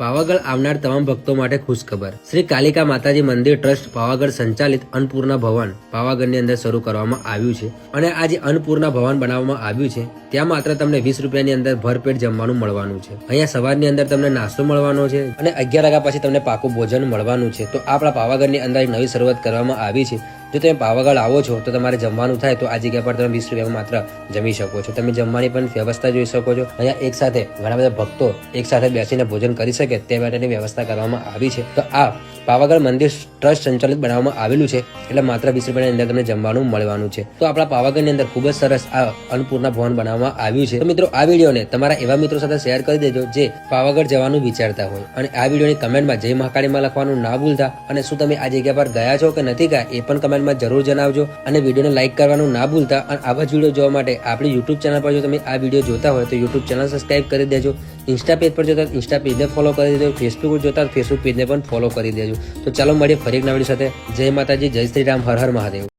પાવાગઢ આવનાર તમામ ભક્તો માટે ખુશખબર. શ્રી કાલિકા માતાજી મંદિર ટ્રસ્ટ પાવાગઢ સંચાલિત અન્નપૂર્ણા ભવન પાવાગઢની અંદર શરૂ કરવામાં આવ્યું છે અને આ જે અન્નપૂર્ણા ભવન બનાવવામાં આવ્યું છે ત્યાં માત્ર તમને 20 રૂપિયાની અંદર ભરપેટ જમવાનું મળવાનું છે. અહીંયા સવારની અંદર તમને નાસ્તો મળવાનો છે અને 11 વાગ્યા પછી તમને પાકું ભોજન મળવાનું છે. તો આપણા પાવાગઢની અંદર એક નવી શરૂઆત કરવામાં આવી છે. જો તમે પાવાગઢ આવો છો તો તમારે જમવાનું થાય તો આ જગ્યા પર તમે 20 રૂપિયામાં માત્ર જમી શકો છો. તમે જમવાની પણ વ્યવસ્થા જોઈ શકો છો. અહીંયા એક સાથે ઘણા બધા ભક્તો એક સાથે બેસીને ભોજન કરી શકે તે માટેની વ્યવસ્થા કરવામાં આવી છે. તો આ પાવાગઢ મંદિર ટ્રસ્ટ સંચાલિત બનાવવામાં આવેલું છે એટલે માત્ર 20 રૂપિયાની અંદર તમને જમવાનું મળવાનું છે. તો આપણા પાવાગઢની અંદર ખૂબ જ સરસ આ અન્નપૂર્ણા ભવન બનાવવામાં આવ્યું છે. તો મિત્રો આ વિડીયોને તમારા એવા મિત્રો સાથે શેર કરી દેજો જે પાવાગઢ જવાનું વિચારતા હોય અને આ વિડીયોની કમેન્ટમાં જય મહાકાળીમાં લખવાનું ના ભૂલતા અને શું તમે આ જગ્યા પર ગયા છો કે નથી ગયા એ પણ કમેન્ટમાં જરૂર જણાવજો અને વિડીયોને લાઈક કરવાનું ના ભૂલતા. અને આવા જ વિડીયો જોવા માટે આપણી યુટ્યુબ ચેનલ પર જો તમે આ વિડીયો જોતા હોય તો યુટ્યુબ ચેનલ સબસ્ક્રાઇબ કરી દેજો. ઇન્સ્ટા પેજ પર જોતા ઇન્સ્ટા પેજને ફોલો કરી દેજો. ફેસબુક પર જોતા ફેસબુક પેજને પણ ફોલો કરી દેજો. તો ચાલો મળીએ ફરી એક નવા વિડીયો સાથે. જય માતાજી, જય શ્રી રામ, હર હર મહાદેવ.